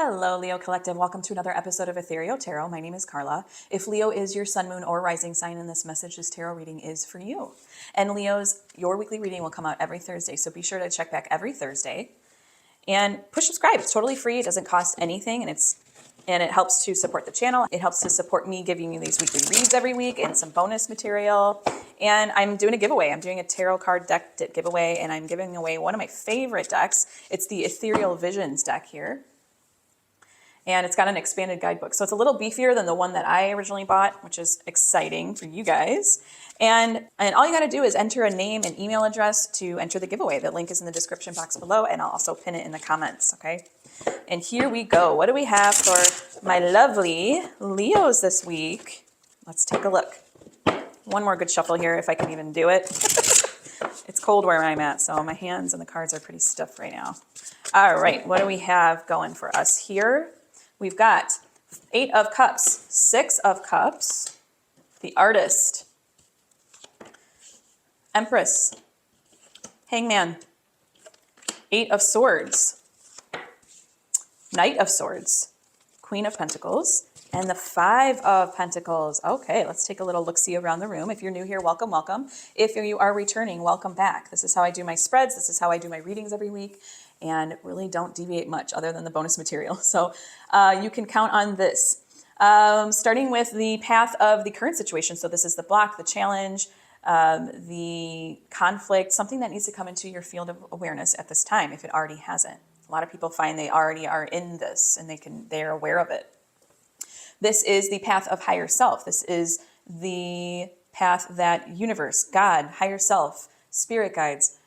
Hello, Leo Collective. Welcome to another episode of Ethereal Tarot. My name is Carla. If Leo is your sun, moon, or rising sign in this message, this tarot reading is for you. And Leos, your weekly reading will come out every Thursday, so be sure to check back every Thursday. And push subscribe. It's totally free. It doesn't cost anything, and it helps to support the channel. It helps to support me giving you these weekly reads every week and some bonus material. And I'm doing a giveaway. I'm doing a tarot card deck giveaway, and I'm giving away one of my favorite decks. It's the Ethereal Visions deck here. And it's got an expanded guidebook. So it's a little beefier than the one that I originally bought, which is exciting for you guys. And all you gotta do is enter a name and email address to enter the giveaway. The link is in the description box below, and I'll also pin it in the comments, okay? And here we go. What do we have for my lovely Leos this week? Let's take a look. One more good shuffle here, if I can even do it. It's cold where I'm at, so my hands and the cards are pretty stiff right now. All right, what do we have going for us here? We've got 8 of Cups, 6 of Cups, the Artist, Empress, Hangman, 8 of Swords, Knight of Swords, Queen of Pentacles, and the 5 of Pentacles. Okay, let's take a little look-see around the room. If you're new here, welcome, welcome. If you are returning, welcome back. This is how I do my spreads. This is how I do my readings every week, and really don't deviate much other than the bonus material. So you can count on this. Starting with the path of the current situation. So this is the block, the challenge, the conflict, something that needs to come into your field of awareness at this time if it already hasn't. A lot of people find they already are in this and they're aware of it. This is the path of higher self. This is the path that universe, God, higher self, spirit guides,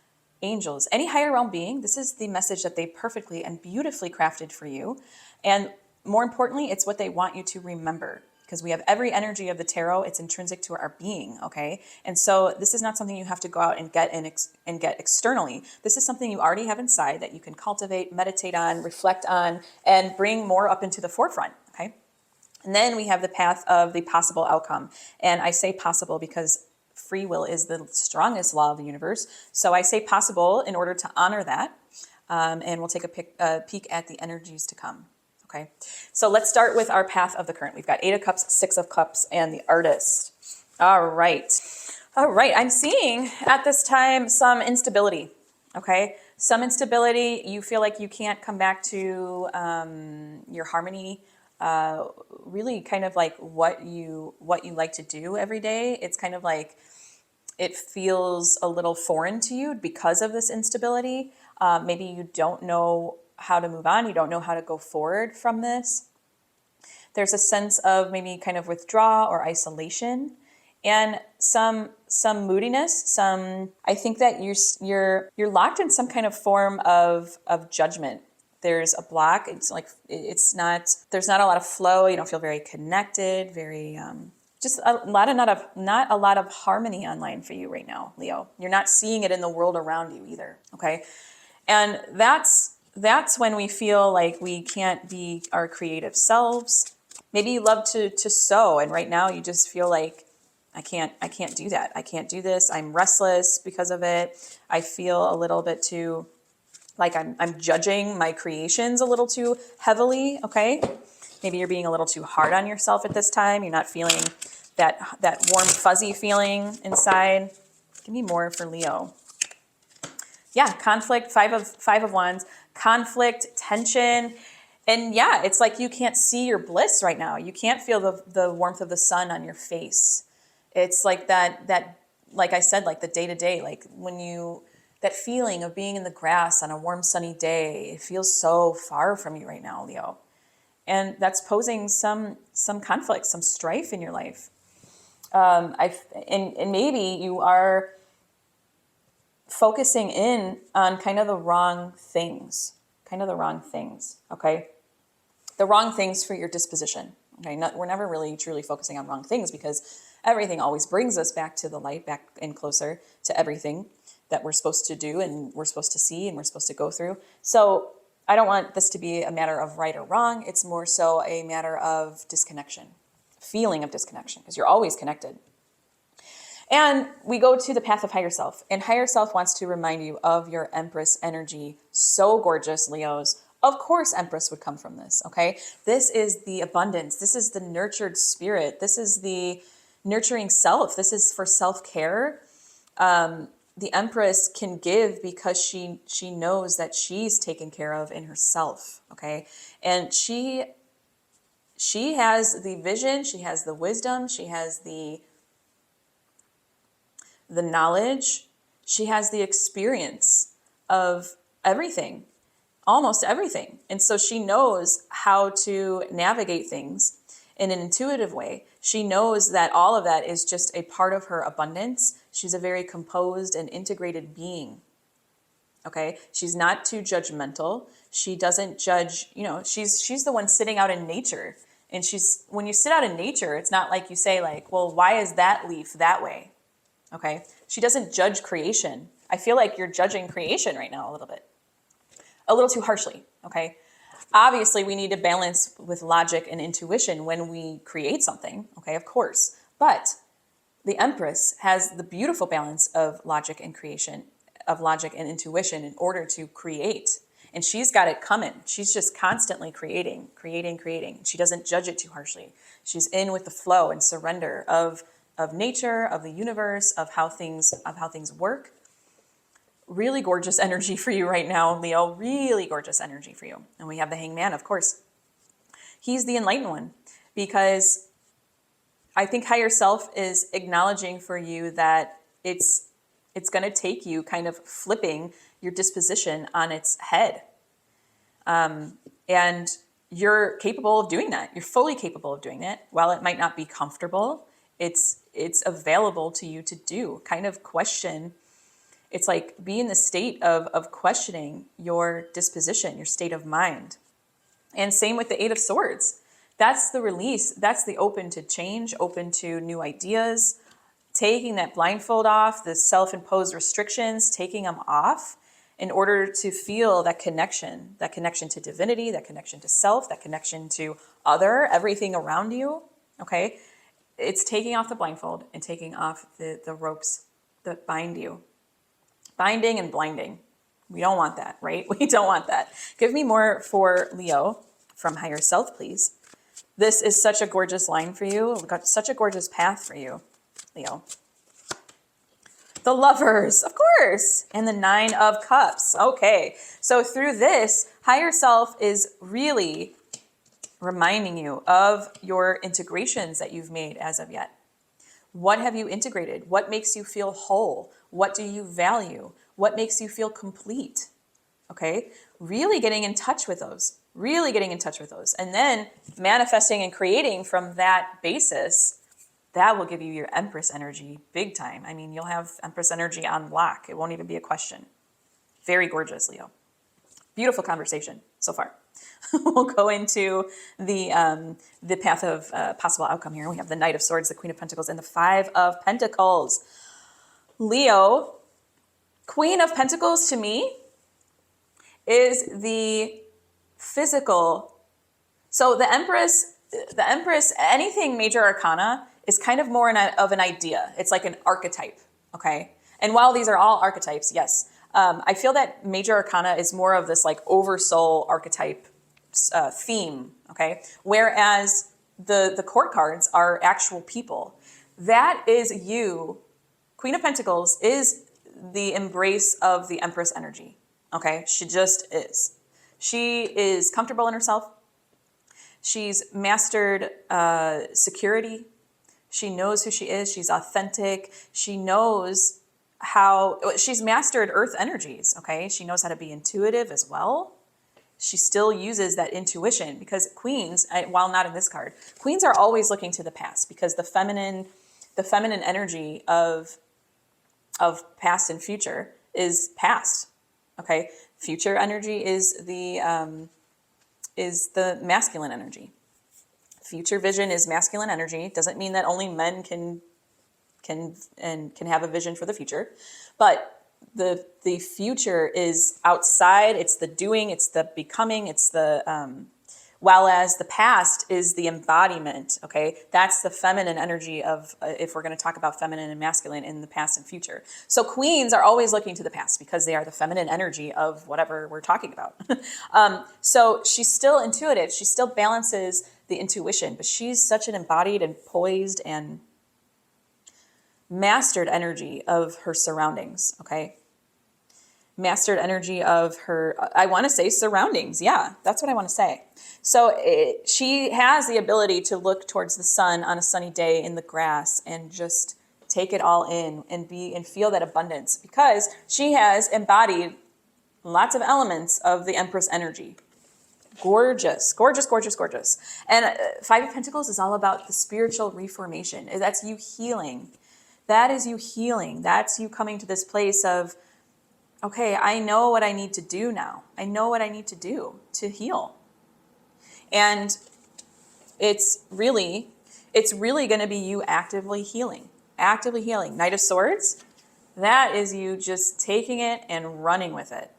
angels, any higher realm being, this is the message that they perfectly and beautifully crafted for you. And more importantly, it's what they want you to remember, because we have every energy of the tarot. It's intrinsic to our being, okay? And so this is not something you have to go out and get externally. This is something you already have inside that you can cultivate, meditate on, reflect on, and bring more up into the forefront, okay? And then we have the path of the possible outcome. And I say possible because free will is the strongest law of the universe. So I say possible in order to honor that. And we'll take a peek at the energies to come. Okay. So let's start with our path of the current. We've got 8 of Cups, 6 of Cups, and the Artist. All right. All right. I'm seeing at this time some instability. Okay. Some instability. You feel like you can't come back to your harmony. Really kind of like what you like to do every day. It's kind of like it feels a little foreign to you because of this instability. Maybe you don't know how to move on. You don't know how to go forward from this. There's a sense of maybe kind of withdrawal or isolation, and some moodiness. I think that you're locked in some kind of form of judgment. There's a block. It's like there's not a lot of flow. You don't feel very connected. Very just not a lot of harmony online for you right now, Leo. You're not seeing it in the world around you either. Okay, and that's when we feel like we can't be our creative selves. Maybe you love to sew, and right now you just feel like I can't do that. I can't do this. I'm restless because of it. I feel a little bit too like I'm judging my creations a little too heavily, okay? Maybe you're being a little too hard on yourself at this time. You're not feeling that warm, fuzzy feeling inside. Give me more for Leo. Yeah, conflict, 5 of Wands, conflict, tension. And yeah, it's like you can't see your bliss right now. You can't feel the warmth of the sun on your face. It's like that like I said, like the day-to-day, like that feeling of being in the grass on a warm, sunny day. It feels so far from you right now, Leo. And that's posing some conflict, some strife in your life. And maybe you are focusing in on kind of the wrong things, okay? The wrong things for your disposition, okay? We're never really truly focusing on wrong things because everything always brings us back to the light, back and closer to everything that we're supposed to do and we're supposed to see and we're supposed to go through. So I don't want this to be a matter of right or wrong. It's more so a matter of disconnection, feeling of disconnection, because you're always connected. And we go to the path of higher self. And higher self wants to remind you of your Empress energy. So gorgeous, Leos. Of course, Empress would come from this, okay? This is the abundance. This is the nurtured spirit. This is the nurturing self. This is for self-care. The Empress can give because she knows that she's taken care of in herself, okay? And she has the vision, she has the wisdom, she has the knowledge, she has the experience of everything, almost everything. And so she knows how to navigate things in an intuitive way. She knows that all of that is just a part of her abundance. She's a very composed and integrated being. Okay? She's not too judgmental. She doesn't judge, she's the one sitting out in nature. And when you sit out in nature, it's not like you say like, well, why is that leaf that way? Okay? She doesn't judge creation. I feel like you're judging creation right now a little bit. A little too harshly, okay? Obviously, we need to balance with logic and intuition when we create something, okay, of course. But the Empress has the beautiful balance of logic and creation, of logic and intuition in order to create. And she's got it coming. She's just constantly creating. She doesn't judge it too harshly. She's in with the flow and surrender of nature, of the universe, of how things work. Really gorgeous energy for you right now, Leo. Really gorgeous energy for you. And we have the Hangman, of course. He's the enlightened one because I think higher self is acknowledging for you that it's going to take you kind of flipping your disposition on its head. And you're capable of doing that. You're fully capable of doing it. While it might not be comfortable, it's available to you to do. Kind of question. It's like be in the state of questioning your disposition, your state of mind. And same with the Eight of Swords. That's the release. That's the open to change, open to new ideas, taking that blindfold off, the self-imposed restrictions, taking them off in order to feel that connection to divinity, that connection to self, that connection to everything around you, okay? It's taking off the blindfold and taking off the ropes that bind you. Binding and blinding. We don't want that, right? We don't want that. Give me more for Leo from higher self, please. This is such a gorgeous line for you. We've got such a gorgeous path for you, Leo. The Lovers, of course. And the Nine of Cups. Okay. So through this, higher self is really reminding you of your integrations that you've made as of yet. What have you integrated? What makes you feel whole? What do you value? What makes you feel complete? Okay? Really getting in touch with those. And then manifesting and creating from that basis, that will give you your Empress energy big time. I mean, you'll have Empress energy on lock. It won't even be a question. Very gorgeous, Leo. Beautiful conversation so far. We'll go into the path of possible outcome here. We have the Knight of Swords, the Queen of Pentacles, and the Five of Pentacles. Leo, Queen of Pentacles to me is the physical. So the Empress, anything major arcana is kind of more of an idea. It's like an archetype, okay? And while these are all archetypes, yes, I feel that major arcana is more of this like oversoul archetype theme, okay? Whereas the court cards are actual people. That is you. Queen of Pentacles is the embrace of the Empress energy, okay? She just is. She is comfortable in herself. She's mastered security. She knows who she is. She's authentic. She knows she's mastered earth energies, okay? She knows how to be intuitive as well. She still uses that intuition because queens, while not in this card, queens are always looking to the past because the feminine energy of past and future is past, okay? Future energy is the masculine energy. Future vision is masculine energy. It doesn't mean that only men can have a vision for the future, but the future is outside. It's the doing. It's the becoming. It's the while as the past is the embodiment, okay? That's the feminine energy of, if we're going to talk about feminine and masculine in the past and future. So queens are always looking to the past because they are the feminine energy of whatever we're talking about. So she's still intuitive. She still balances the intuition, but she's such an embodied and poised and mastered energy of her surroundings, okay? Mastered energy of her, I want to say surroundings. Yeah, that's what I want to say. So she has the ability to look towards the sun on a sunny day in the grass and just take it all in and feel that abundance, because she has embodied lots of elements of the Empress energy. Gorgeous, gorgeous, gorgeous, gorgeous. And Five of Pentacles is all about the spiritual reformation. That's you healing. That is you healing. That's you coming to this place of, okay, I know what I need to do now. I know what I need to do to heal. And it's really going to be you actively healing. Actively healing. Knight of Swords, that is you just taking it and running with it.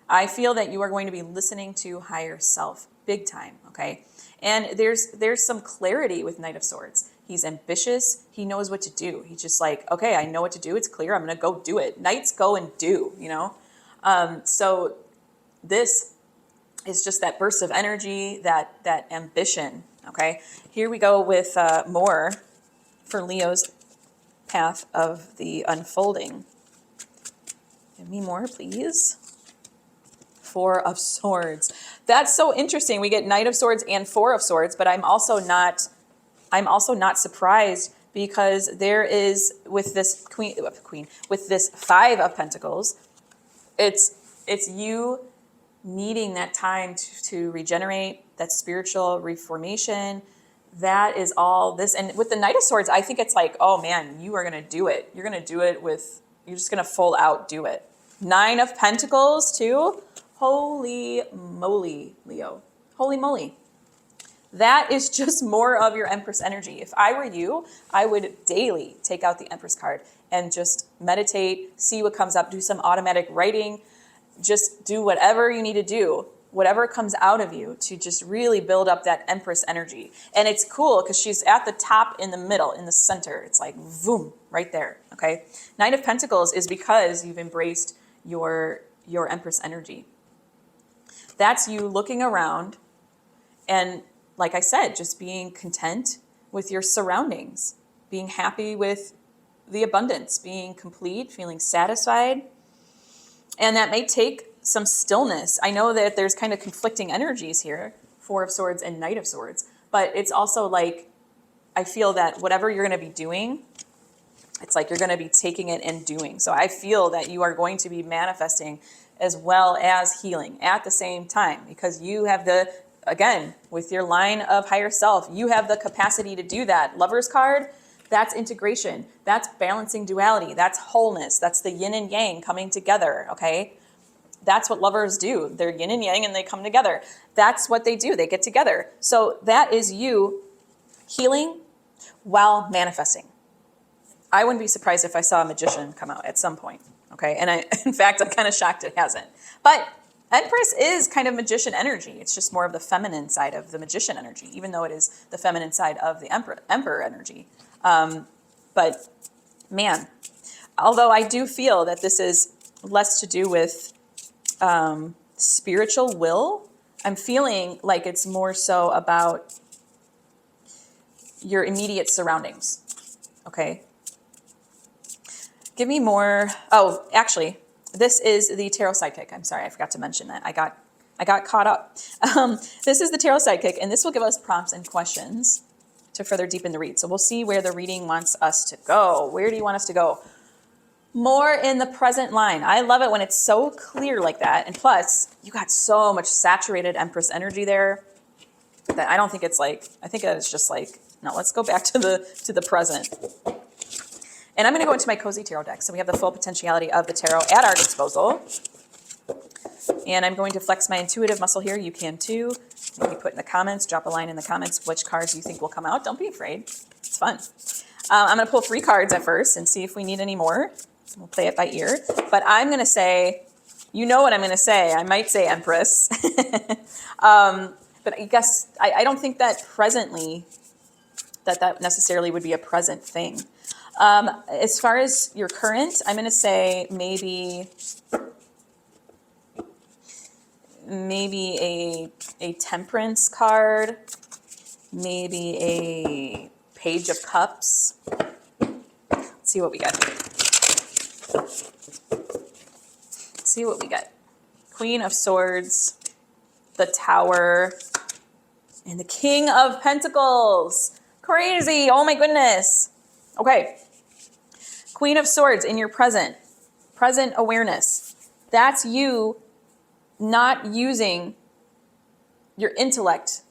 I feel that you are going to be listening to higher self big time, okay? And there's some clarity with Knight of Swords. He's ambitious. He knows what to do. He's just like, okay, I know what to do. It's clear. I'm going to go do it. Knights go and do, you know? So this is just that burst of energy, that ambition, okay? Here we go with more for Leo's path of the unfolding. Give me more, please. Four of Swords. That's so interesting. We get Knight of Swords and Four of Swords, but I'm also not surprised, because there is with this queen with this Five of Pentacles, it's you needing that time to regenerate, that spiritual reformation. That is all this. And with the Knight of Swords, I think it's like, oh man, you are going to do it. You're going to do it you're just going to full out do it. Nine of Pentacles too. Holy moly, Leo. Holy moly. That is just more of your Empress energy. If I were you, I would daily take out the Empress card and just meditate, see what comes up, do some automatic writing, just do whatever you need to do, whatever comes out of you to just really build up that Empress energy. And it's cool because she's at the top, in the middle, in the center. It's like, boom, right there, okay? Nine of Pentacles is because you've embraced your Empress energy. That's you looking around and, like I said, just being content with your surroundings, being happy with the abundance, being complete, feeling satisfied. And that may take some stillness. I know that there's kind of conflicting energies here, Four of Swords and Knight of Swords, but it's also like, I feel that whatever you're going to be doing, it's like you're going to be taking it and doing. So I feel that you are going to be manifesting as well as healing at the same time, because you have again, with your line of higher self, you have the capacity to do that. Lover's card, that's integration. That's balancing duality. That's wholeness. That's the yin and yang coming together, okay? That's what lovers do. They're yin and yang and they come together. That's what they do. They get together. So that is you healing while manifesting. I wouldn't be surprised if I saw a magician come out at some point, okay? And in fact, I'm kind of shocked it hasn't. But Empress is kind of magician energy. It's just more of the feminine side of the magician energy, even though it is the feminine side of the emperor energy. But man, although I do feel that this is less to do with spiritual will, I'm feeling like it's more so about your immediate surroundings, okay? Give me more. Oh, actually, this is the Tarot Sidekick. I'm sorry, I forgot to mention that. I got caught up. This is the Tarot Sidekick, and this will give us prompts and questions to further deepen the read. So we'll see where the reading wants us to go. Where do you want us to go? More in the present line. I love it when it's so clear like that. And plus, you got so much saturated Empress energy there that I don't think it's like, I think it's just like, no, let's go back to the present. And I'm going to go into my Cozy Tarot deck. So we have the full potentiality of the tarot at our disposal. And I'm going to flex my intuitive muscle here. You can too. Maybe put in the comments, drop a line in the comments which cards you think will come out. Don't be afraid. It's fun. I'm going to pull 3 cards at first and see if we need any more. We'll play it by ear. But I'm going to say, you know what I'm going to say. I might say Empress. But I guess I don't think that presently that necessarily would be a present thing. As far as your current, I'm going to say maybe a temperance card, maybe a page of cups. Let's see what we got. Let's see what we got. Queen of Swords, the Tower, and the King of Pentacles. Crazy. Oh my goodness. Okay. Queen of Swords in your present awareness. That's you not using your intellect.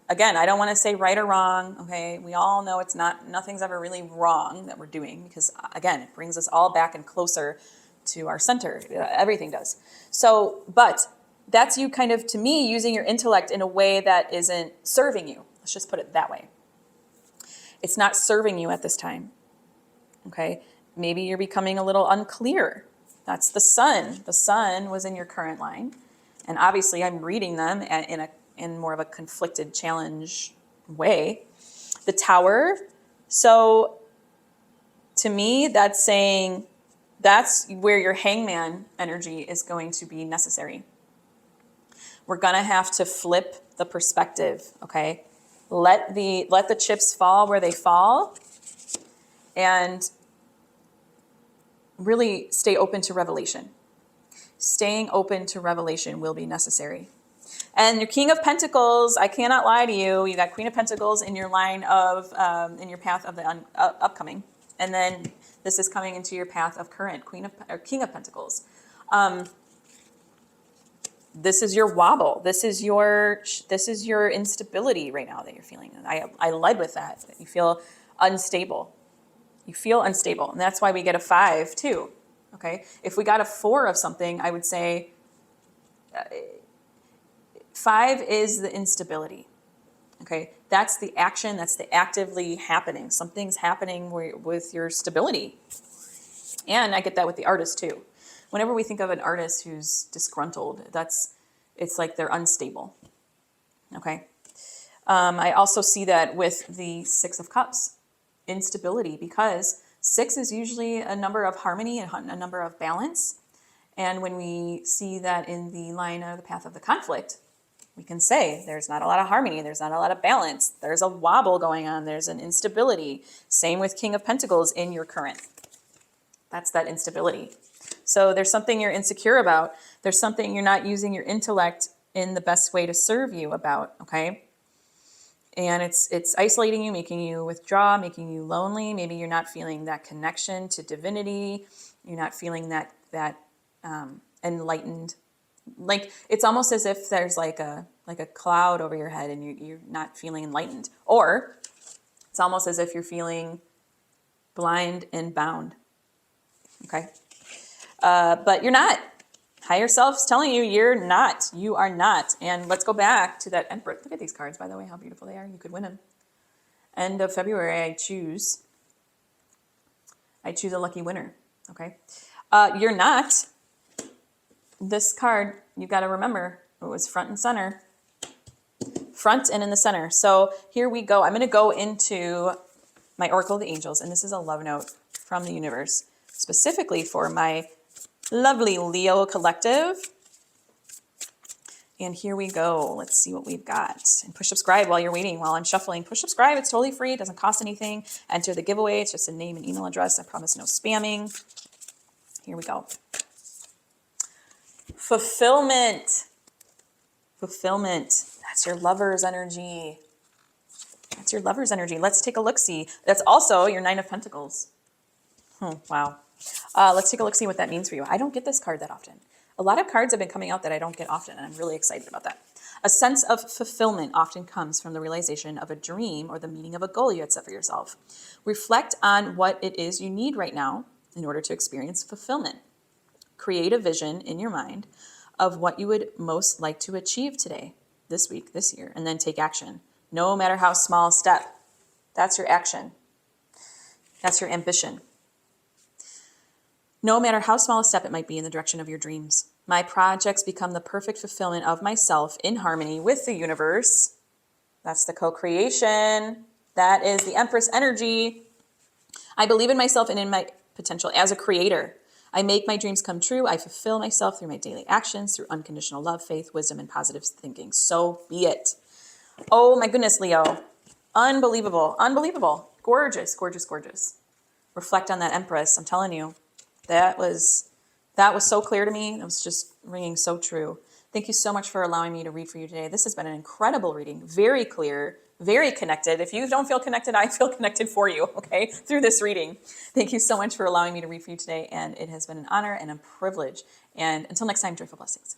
Again, I don't want to say right or wrong. Okay. We all know nothing's ever really wrong that we're doing, because again, it brings us all back and closer to our center. Everything does. So, but that's you kind of, to me, using your intellect in a way that isn't serving you. Let's just put it that way. It's not serving you at this time. Okay. Maybe you're becoming a little unclear. That's the Sun. The Sun was in your current line. And obviously I'm reading them in more of a conflicted challenge way. The Tower. So to me, that's saying that's where your Hangman energy is going to be necessary. We're going to have to flip the perspective, okay? Let the chips fall where they fall, and really stay open to revelation. Staying open to revelation will be necessary. And your King of Pentacles, I cannot lie to you. You got Queen of Pentacles in your line of, in your path of the upcoming. And then this is coming into your path of current King of Pentacles. This is your wobble. This is your instability right now that you're feeling. And I led with that. You feel unstable. You feel unstable. And that's why we get a 5 too. Okay. If we got a 4 of something, I would say 5 is the instability. Okay. That's the action. That's the actively happening. Something's happening with your stability. And I get that with the artist too. Whenever we think of an artist who's disgruntled, it's like they're unstable. Okay. I also see that with the 6 of Cups, instability, because 6 is usually a number of harmony and a number of balance. And when we see that in the line of the path of the conflict, we can say there's not a lot of harmony, there's not a lot of balance, there's a wobble going on, there's an instability. Same with King of Pentacles in your current. That's that instability. So there's something you're insecure about. There's something you're not using your intellect in the best way to serve you about, okay? And it's isolating you, making you withdraw, making you lonely. Maybe you're not feeling that connection to divinity. You're not feeling that enlightened. Like, it's almost as if there's like a cloud over your head and you're not feeling enlightened. Or it's almost as if you're feeling blind and bound. Okay. But you're not. Higher self's telling you you're not. You are not. And let's go back to that Emperor. Look at these cards, by the way, how beautiful they are. You could win them. End of February, I choose a lucky winner. Okay. You're not. This card, you've got to remember, it was front and center. Front and in the center. So here we go. I'm going to go into my Oracle of the Angels, and this is a love note from the universe, specifically for my lovely Leo collective. And here we go. Let's see what we've got. And push subscribe while you're waiting, while I'm shuffling. Push subscribe. It's totally free. It doesn't cost anything. Enter the giveaway. It's just a name and email address. I promise no spamming. Here we go. Fulfillment. Fulfillment. That's your lover's energy. That's your lover's energy. Let's take a look-see. That's also your 9 of Pentacles. Wow. Let's take a look-see what that means for you. I don't get this card that often. A lot of cards have been coming out that I don't get often, and I'm really excited about that. A sense of fulfillment often comes from the realization of a dream or the meaning of a goal you had set for yourself. Reflect on what it is you need right now in order to experience fulfillment. Create a vision in your mind of what you would most like to achieve today, this week, this year, and then take action. No matter how small a step. That's your action. That's your ambition. No matter how small a step it might be in the direction of your dreams. My projects become the perfect fulfillment of myself in harmony with the universe. That's the co-creation. That is the Empress energy. I believe in myself and in my potential as a creator. I make my dreams come true. I fulfill myself through my daily actions, through unconditional love, faith, wisdom, and positive thinking. So be it. Oh my goodness, Leo. Unbelievable. Unbelievable. Gorgeous, gorgeous, gorgeous. Reflect on that Empress. I'm telling you, that was so clear to me. It was just ringing so true. Thank you so much for allowing me to read for you today. This has been an incredible reading. Very clear, very connected. If you don't feel connected, I feel connected for you, okay, through this reading. Thank you so much for allowing me to read for you today. And it has been an honor and a privilege. And until next time, joyful blessings.